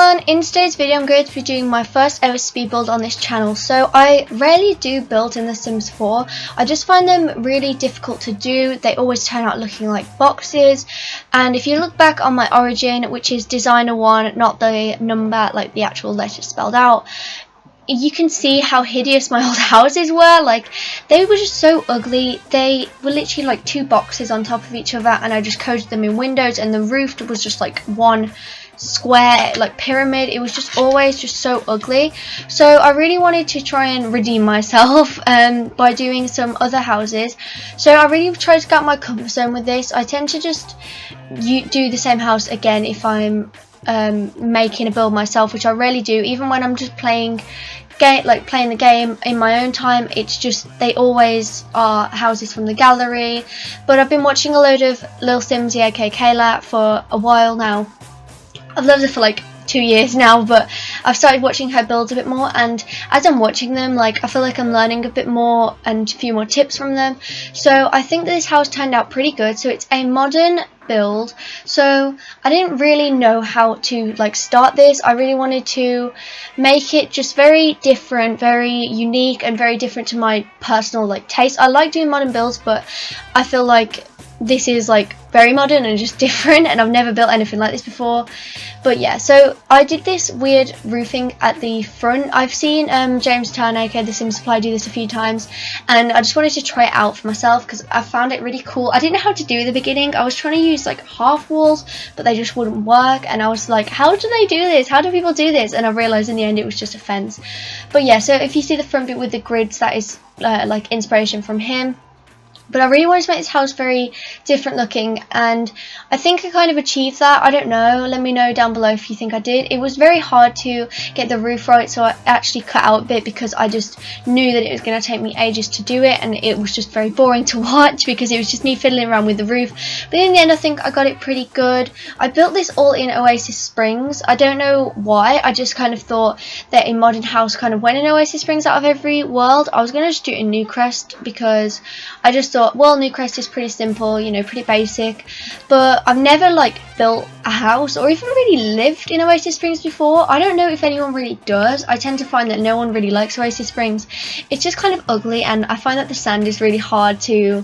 everyone, in today's video I'm going to be doing my first ever speed build on this channel. So I rarely do builds in The Sims 4, I just find them really difficult to do. They always turn out looking like boxes, and if you look back on my origin, which is designerone, not the number, like the actual letter spelled out, you can see how hideous my old houses were. Like, they were just so ugly. They were literally like two boxes on top of each other, and I just coded them in windows, and the roof was just like one square like pyramid. It was just always just so ugly. So I really wanted to try and redeem myself by doing some other houses. So I really tried to get my comfort zone with this. I tend to just do the same house again if I'm making a build myself, which I rarely do. Even when I'm just playing the game in my own time, it's just they always are houses from the gallery. But I've been watching a load of Lil Simsy aka Kayla for a while now. I've loved her for like 2 years now, but I've started watching her builds a bit more, and as I'm watching them, like, I feel like I'm learning a bit more and a few more tips from them. So I think that this house turned out pretty good. So it's a modern build, so I didn't really know how to like start this. I really wanted to make it just very different, very unique, and very different to my personal like taste. I like doing modern builds, but I feel like this is like very modern and just different, and I've never built anything like this before. But yeah, so I did this weird roofing at the front. I've seen James Turner, aka The Sims Supply, do this a few times, and I just wanted to try it out for myself because I found it really cool. I didn't know how to do it at the beginning. I was trying to use like half walls, but they just wouldn't work, and I was like, how do they do this? How do people do this? And I realised in the end it was just a fence. But yeah, so if you see the front bit with the grids, that is like inspiration from him. But I really wanted to make this house very different looking, and I think I kind of achieved that. I don't know, let me know down below if you think I did. It was very hard to get the roof right, so I actually cut out a bit because I just knew that it was going to take me ages to do it, and it was just very boring to watch because it was just me fiddling around with the roof. But in the end I think I got it pretty good. I built this all in Oasis Springs. I don't know why, I just kind of thought that a modern house kind of went in Oasis Springs out of every world. I was going to just do it in Newcrest because I just thought, well, Newcrest is pretty simple, you know, pretty basic, but I've never like built a house or even really lived in Oasis Springs before. I don't know if anyone really does. I tend to find that no one really likes Oasis Springs. It's just kind of ugly, and I find that the sand is really hard to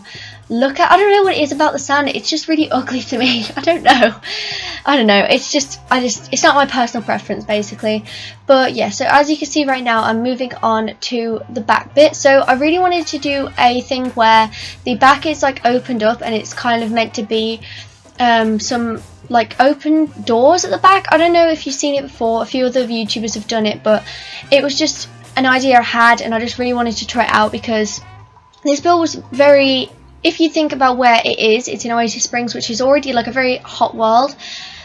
look at. I don't know what it is about the sand, it's just really ugly to me. I don't know, it's just it's not my personal preference basically. But yeah, so as you can see right now, I'm moving on to the back bit. So I really wanted to do a thing where the back is like opened up, and it's kind of meant to be some like open doors at the back. I don't know if you've seen it before, a few other YouTubers have done it, but it was just an idea I had, and I just really wanted to try it out because this build was very, if you think about where it is, it's in Oasis Springs, which is already like a very hot world.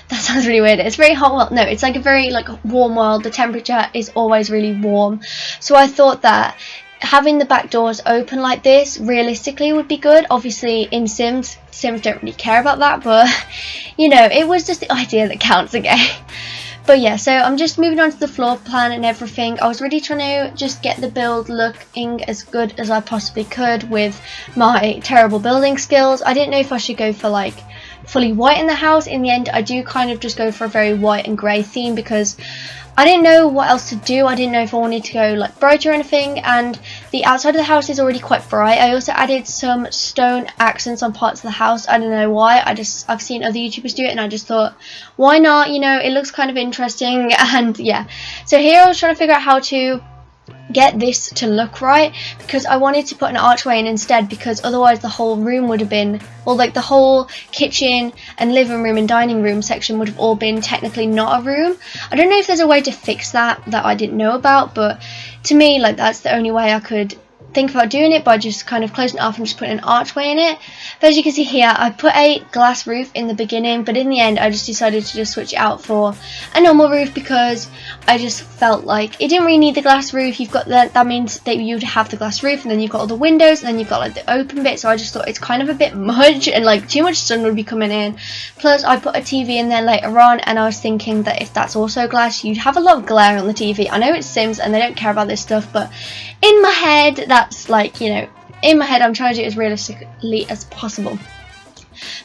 That sounds really weird. It's very hot world. No, it's like a very like warm world. The temperature is always really warm. So I thought that having the back doors open like this realistically would be good. Obviously in Sims don't really care about that, but you know, it was just the idea that counts again. But yeah, so I'm just moving on to the floor plan and everything. I was really trying to just get the build looking as good as I possibly could with my terrible building skills. I didn't know if I should go for like fully white in the house. In the end I do kind of just go for a very white and grey theme because I didn't know what else to do. I didn't know if I wanted to go like bright or anything, and the outside of the house is already quite bright. I also added some stone accents on parts of the house. I don't know why, I've seen other YouTubers do it, and I just thought, why not, you know, it looks kind of interesting. And yeah, so here I was trying to figure out how to get this to look right, because I wanted to put an archway in instead, because otherwise the whole room would have been, well, like the whole kitchen and living room and dining room section would have all been technically not a room. I don't know if there's a way to fix that I didn't know about, but to me, like, that's the only way I could think about doing it, by just kind of closing it off and just putting an archway in it. But as you can see here, I put a glass roof in the beginning, but in the end I just decided to just switch it out for a normal roof because I just felt like it didn't really need the glass roof. You've got that means that you'd have the glass roof, and then you've got all the windows, and then you've got like the open bit, so I just thought it's kind of a bit much, and like too much sun would be coming in. Plus I put a TV in there later on, and I was thinking that if that's also glass, you'd have a lot of glare on the TV. I know it's Sims and they don't care about this stuff, but in my head, that's like, you know, in my head I'm trying to do it as realistically as possible.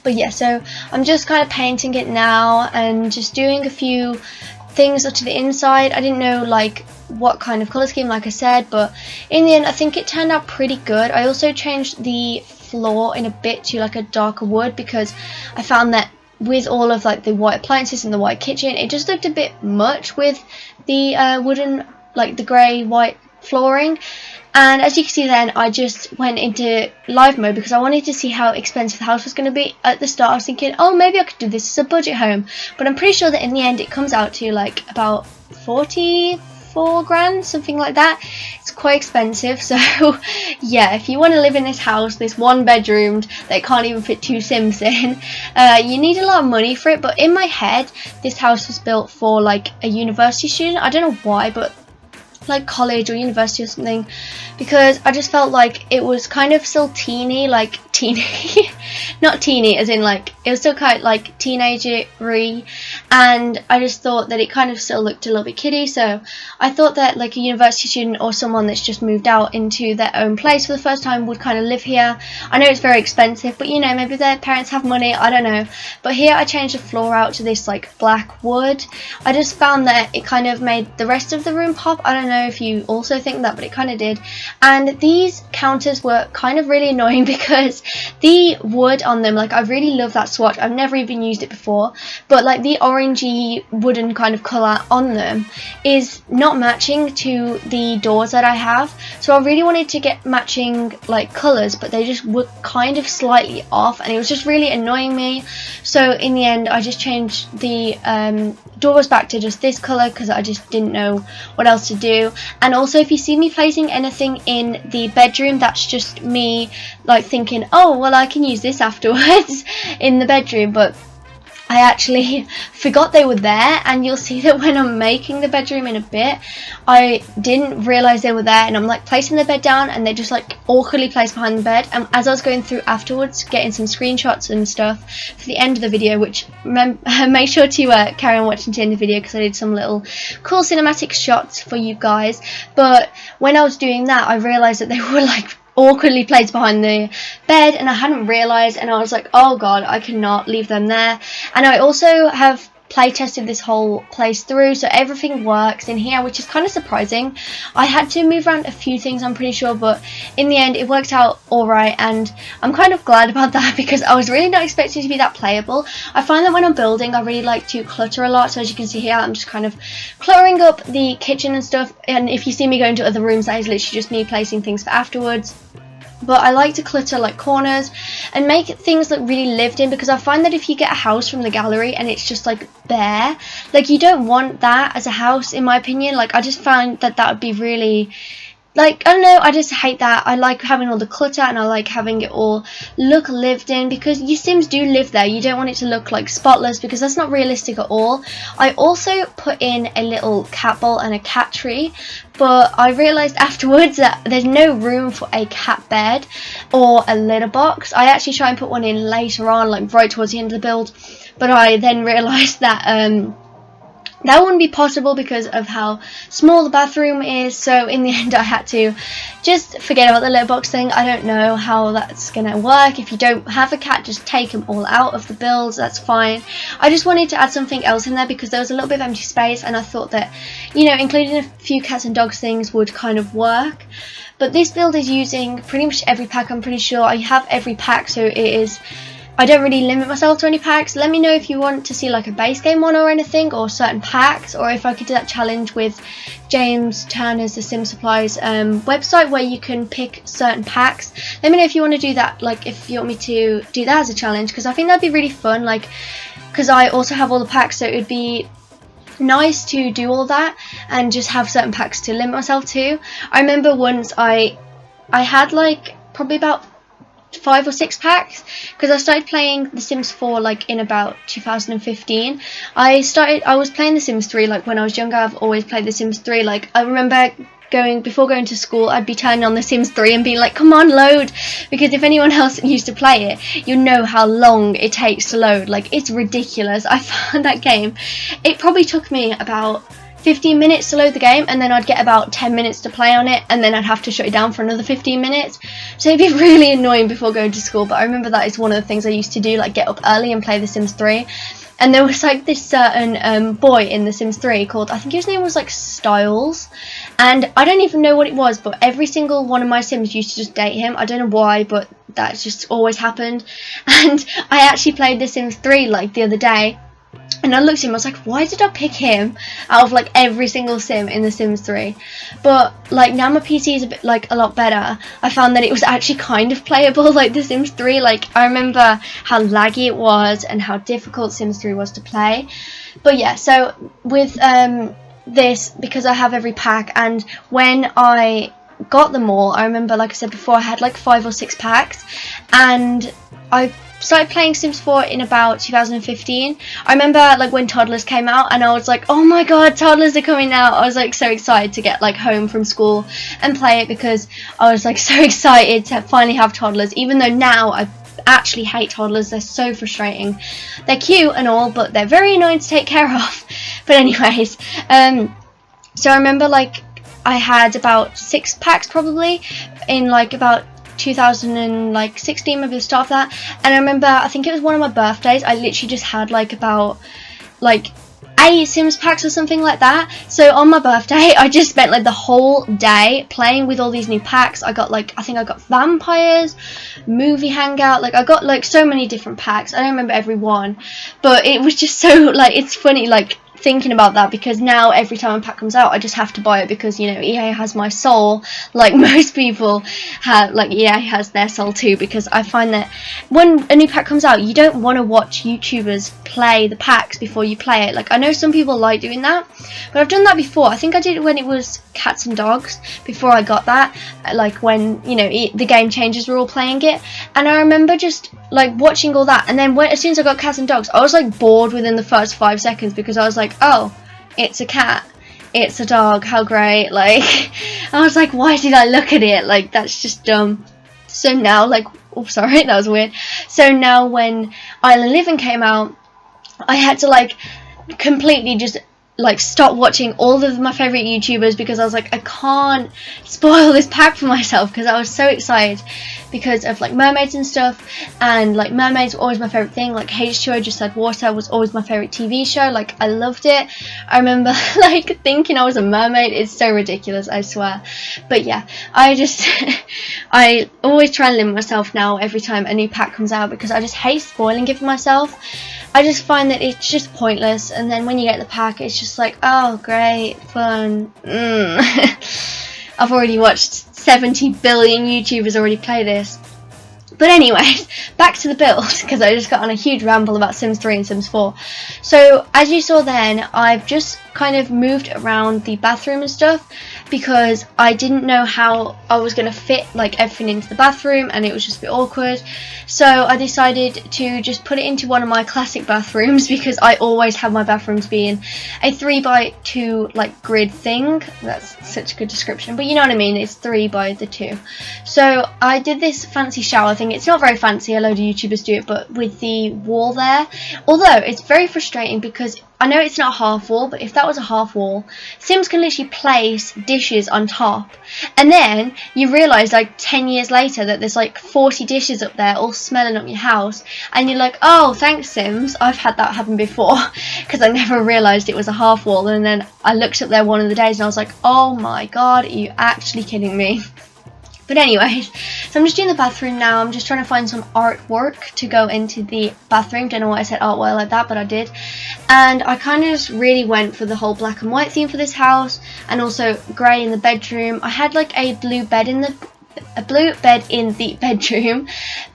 But yeah, so I'm just kind of painting it now and just doing a few things to the inside. I didn't know like what kind of colour scheme, like I said, but in the end I think it turned out pretty good. I also changed the floor in a bit to like a darker wood because I found that with all of like the white appliances and the white kitchen, it just looked a bit much with the wooden, like the grey white flooring. And as you can see then, I just went into live mode because I wanted to see how expensive the house was going to be. At the start I was thinking, oh, maybe I could do this as a budget home, but I'm pretty sure that in the end it comes out to like about 44 grand, something like that. It's quite expensive. So yeah, if you want to live in this house, this one bedroomed that can't even fit 2 Sims in, you need a lot of money for it. But in my head, this house was built for like a university student. I don't know why, but like college or university or something, because I just felt like it was kind of still teeny, like teeny not teeny as in like, it was still kind of like teenagery, and I just thought that it kind of still looked a little bit kiddie. So I thought that like a university student or someone that's just moved out into their own place for the first time would kind of live here. I know it's very expensive, but you know, maybe their parents have money, I don't know. But here I changed the floor out to this like black wood. I just found that it kind of made the rest of the room pop. I don't know if you also think that, but it kind of did. And these counters were kind of really annoying because the wood on them, like I really love that swatch. I've never even used it before, but like the orangey wooden kind of colour on them is not matching to the doors that I have. So I really wanted to get matching like colours, but they just were kind of slightly off, and it was just really annoying me. So in the end I just changed the doors back to just this colour because I just didn't know what else to do. And also, if you see me placing anything in the bedroom, that's just me like thinking, oh well, I can use this afterwards in the bedroom, but I actually forgot they were there. And you'll see that when I'm making the bedroom in a bit, I didn't realise they were there, and I'm like placing the bed down and they're just like awkwardly placed behind the bed. And as I was going through afterwards, getting some screenshots and stuff for the end of the video, which make sure to carry on watching to the end of the video because I did some little cool cinematic shots for you guys. But when I was doing that, I realised that they were like awkwardly placed behind the bed, and I hadn't realised, and I was like, oh god, I cannot leave them there. And I also have play tested this whole place through, so everything works in here, which is kind of surprising. I had to move around a few things, I'm pretty sure, but in the end it worked out alright, and I'm kind of glad about that because I was really not expecting it to be that playable. I find that when I'm building, I really like to clutter a lot, so as you can see here, I'm just kind of cluttering up the kitchen and stuff, and if you see me going to other rooms, that is literally just me placing things for afterwards. But I like to clutter like corners and make things look really lived in, because I find that if you get a house from the gallery and it's just like bare, like you don't want that as a house, in my opinion. Like I just found that that would be really, like, I don't know, I just hate that. I like having all the clutter and I like having it all look lived in, because your Sims do live there. You don't want it to look like spotless, because that's not realistic at all. I also put in a little cat bowl and a cat tree, but I realised afterwards that there's no room for a cat bed or a litter box. I actually try and put one in later on, like right towards the end of the build, but I then realised that that wouldn't be possible because of how small the bathroom is. So in the end I had to just forget about the litter box thing. I don't know how that's gonna work. If you don't have a cat, just take them all out of the builds, that's fine. I just wanted to add something else in there because there was a little bit of empty space, and I thought that, you know, including a few cats and dogs things would kind of work. But this build is using pretty much every pack. I'm pretty sure I have every pack, so it is, I don't really limit myself to any packs. Let me know if you want to see like a base game one or anything, or certain packs, or if I could do that challenge with James Turner's The Sim Supplies website where you can pick certain packs. Let me know if you want to do that, like if you want me to do that as a challenge, because I think that'd be really fun, like because I also have all the packs, so it would be nice to do all that and just have certain packs to limit myself to. I remember once I had like probably about 5 or 6 packs, because I started playing The Sims 4 like in about 2015. I was playing The Sims 3 like when I was younger. I've always played The Sims 3. Like I remember before going to school, I'd be turning on The Sims 3 and being like, come on, load, because if anyone else used to play it, you know how long it takes to load. Like it's ridiculous. I found that game, it probably took me about 15 minutes to load the game, and then I'd get about 10 minutes to play on it, and then I'd have to shut it down for another 15 minutes. So it'd be really annoying before going to school. But I remember that is one of the things I used to do, like get up early and play The Sims 3. and there was like this certain boy in The Sims 3 called, I think his name was like Styles, and I don't even know what it was, but every single one of my Sims used to just date him. I don't know why, but that's just always happened. And I actually played The Sims 3 like the other day, and I looked at him, I was like, why did I pick him out of like every single sim in The Sims 3? But like now my PC is a bit like a lot better, I found that it was actually kind of playable like The Sims 3. Like I remember how laggy it was and how difficult Sims 3 was to play. But yeah, so with this, because I have every pack, and when I got them all, I remember, like I said before, I had like 5 or 6 packs, and I started playing Sims 4 in about 2015. I remember like when Toddlers came out, and I was like, oh my god, Toddlers are coming out. I was like so excited to get like home from school and play it, because I was like so excited to finally have Toddlers, even though now I actually hate Toddlers. They're so frustrating. They're cute and all, but they're very annoying to take care of. But anyways, so I remember like I had about 6 packs probably in like about 2016, maybe the start of that. And I remember, I think it was one of my birthdays, I literally just had like about like 8 Sims packs or something like that. So on my birthday I just spent like the whole day playing with all these new packs. I got like, I think I got vampires, movie hangout, like I got like so many different packs. I don't remember every one, but it was just so like, it's funny like thinking about that, because now every time a pack comes out I just have to buy it, because you know EA has my soul, like most people have, like EA has their soul too, because I find that when a new pack comes out you don't want to watch YouTubers play the packs before you play it. Like I know some people like doing that, but I've done that before. I think I did it when it was Cats and Dogs, before I got that, like when, you know, the Game Changers were all playing it, and I remember just like watching all that, and then as soon as I got Cats and Dogs I was like bored within the first 5 seconds, because I was like, oh, it's a cat, it's a dog, how great. Like I was like, why did I look at it? Like that's just dumb. So now, like, oh sorry, that was weird. So now when Island Living came out, I had to like completely just like stop watching all of my favourite YouTubers, because I was like, I can't spoil this pack for myself, because I was so excited because of like mermaids and stuff, and like mermaids were always my favourite thing. Like H2O Just Like Water was always my favourite TV show, like I loved it. I remember like thinking I was a mermaid. It's so ridiculous, I swear. But yeah, I just I always try and limit myself now every time a new pack comes out, because I just hate spoiling it for myself. I just find that it's just pointless, and then when you get the pack it's just like, oh great, fun. I've already watched 70 billion YouTubers already play this. But anyways, back to the build, because I just got on a huge ramble about Sims 3 and Sims 4. So as you saw then, I've just kind of moved around the bathroom and stuff, because I didn't know how I was going to fit like everything into the bathroom, and it was just a bit awkward. So I decided to just put it into one of my classic bathrooms, because I always have my bathrooms being a 3x2 like grid thing. That's such a good description, but you know what I mean, it's 3 by the 2. So I did this fancy shower thing. It's not very fancy, a load of YouTubers do it, but with the wall there, although it's very frustrating, because I know it's not a half wall, but if that was a half wall, Sims can literally place dishes on top, and then you realise like 10 years later that there's like 40 dishes up there all smelling up your house, and you're like, oh thanks Sims, I've had that happen before, because I never realised it was a half wall, and then I looked up there one of the days and I was like, oh my god, are you actually kidding me? But anyways, so I'm just doing the bathroom now. I'm just trying to find some artwork to go into the bathroom. Don't know why I said artwork like that, but I did. And I kind of just really went for the whole black and white theme for this house, and also grey in the bedroom. I had like a blue bed in the bedroom,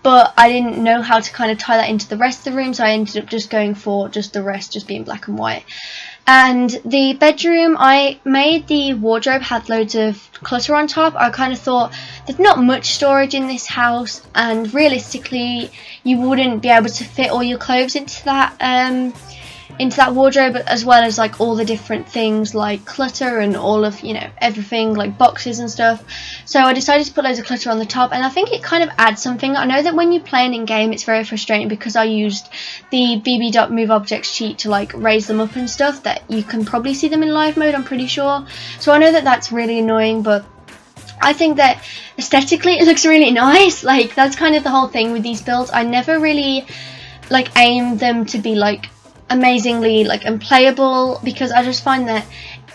but I didn't know how to kind of tie that into the rest of the room, so I ended up just going for just the rest just being black and white. And the bedroom, I made the wardrobe had loads of clutter on top. I kind of thought there's not much storage in this house, and realistically you wouldn't be able to fit all your clothes into that wardrobe, as well as like all the different things like clutter and all of, you know, everything like boxes and stuff. So I decided to put loads of clutter on the top, and I think it kind of adds something. I know that when you play an in-game it's very frustrating, because I used the bb.moveobjects cheat to like raise them up and stuff, that you can probably see them in live mode, I'm pretty sure. So I know that that's really annoying, but I think that aesthetically it looks really nice. Like that's kind of the whole thing with these builds. I never really like aim them to be like amazingly like unplayable, because I just find that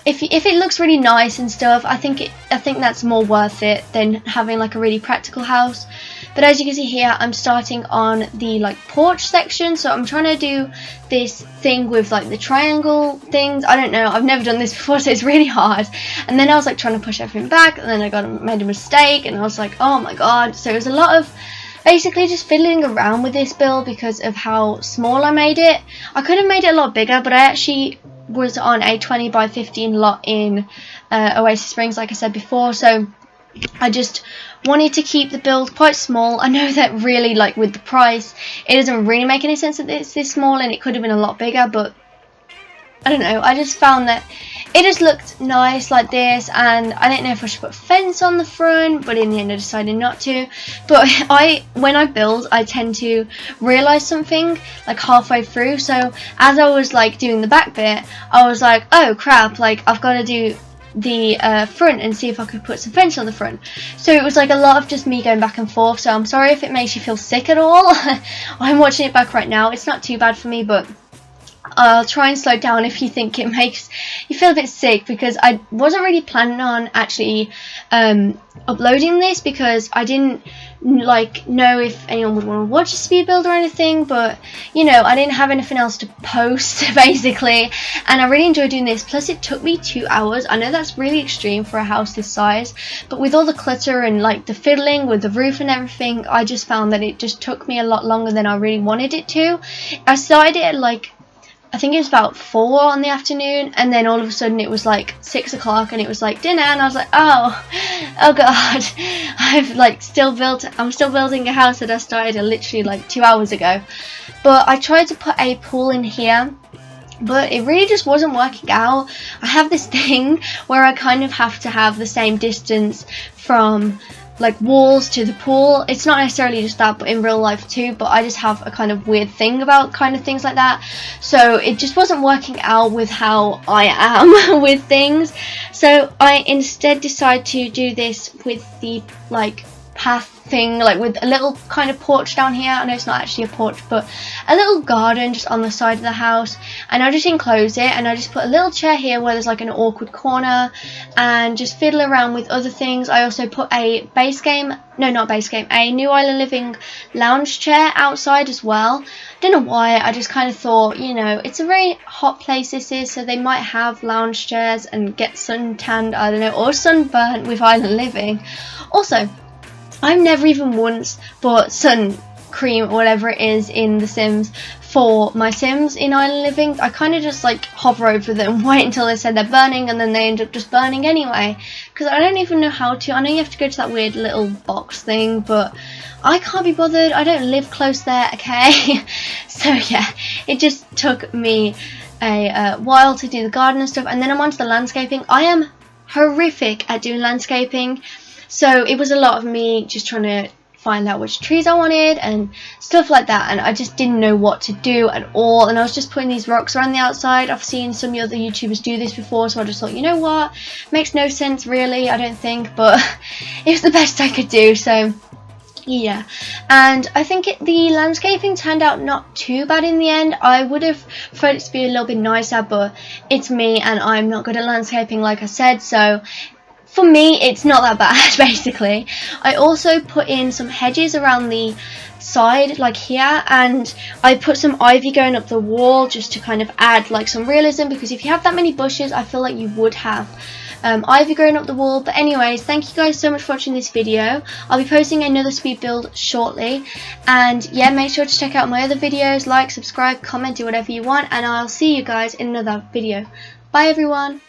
if it looks really nice and stuff, I think that's more worth it than having like a really practical house. But as you can see here, I'm starting on the like porch section, so I'm trying to do this thing with like the triangle things. I don't know, I've never done this before, so it's really hard. And then I was like trying to push everything back, and then I made a mistake, and I was like, oh my god. So it was a lot of basically just fiddling around with this build because of how small I made it. I could have made it a lot bigger, but I actually was on a 20 by 15 lot in Oasis Springs, like I said before, so I just wanted to keep the build quite small. I know that really, like with the price, it doesn't really make any sense that it's this small, and it could have been a lot bigger, but I don't know, I just found that it just looked nice like this, and I didn't know if I should put a fence on the front, but in the end I decided not to. But when I build, I tend to realise something like halfway through, so as I was like doing the back bit, I was like, oh crap, like I've got to do the front and see if I could put some fence on the front. So it was like a lot of just me going back and forth, so I'm sorry if it makes you feel sick at all. I'm watching it back right now, it's not too bad for me, but I'll try and slow down if you think it makes you feel a bit sick, because I wasn't really planning on actually uploading this, because I didn't like know if anyone would want to watch a speed build or anything, but you know, I didn't have anything else to post basically, and I really enjoyed doing this. Plus it took me 2 hours. I know that's really extreme for a house this size, but with all the clutter and like the fiddling with the roof and everything, I just found that it just took me a lot longer than I really wanted it to. I started it at like, I think it was about 4 in the afternoon, and then all of a sudden it was like 6 o'clock and it was like dinner, and I was like, oh god, I'm still building a house that I started literally like 2 hours ago. But I tried to put a pool in here, but it really just wasn't working out. I have this thing where I kind of have to have the same distance from like walls to the pool. It's not necessarily just that, but in real life too, but I just have a kind of weird thing about kind of things like that, so it just wasn't working out with how I am with things. So I instead decided to do this with the like path thing, like with a little kind of porch down here. I know it's not actually a porch, but a little garden just on the side of the house, and I just enclose it, and I just put a little chair here where there's like an awkward corner, and just fiddle around with other things. I also put a a New Island Living lounge chair outside as well. Don't know why, I just kind of thought, you know, it's a very hot place this is, so they might have lounge chairs and get suntanned, I don't know, or sunburnt with Island Living. Also, I've never even once bought sun cream or whatever it is in The Sims for my Sims in Island Living. I kind of just like hover over them, wait until they said they're burning, and then they end up just burning anyway, because I don't even know how to. I know you have to go to that weird little box thing, but I can't be bothered. I don't live close there, okay? So yeah, it just took me a while to do the garden and stuff, and then I'm onto the landscaping. I am horrific at doing landscaping, so it was a lot of me just trying to find out which trees I wanted and stuff like that, and I just didn't know what to do at all, and I was just putting these rocks around the outside. I've seen some other YouTubers do this before, so I just thought, you know what, makes no sense really, I don't think, but it was the best I could do, so yeah. And I think the landscaping turned out not too bad in the end. I would have preferred it to be a little bit nicer, but it's me and I'm not good at landscaping, like I said, so for me it's not that bad basically. I also put in some hedges around the side like here, and I put some ivy going up the wall just to kind of add like some realism, because if you have that many bushes I feel like you would have ivy growing up the wall. But anyways, thank you guys so much for watching this video. I'll be posting another speed build shortly, and yeah, make sure to check out my other videos, like, subscribe, comment, do whatever you want, and I'll see you guys in another video. Bye everyone.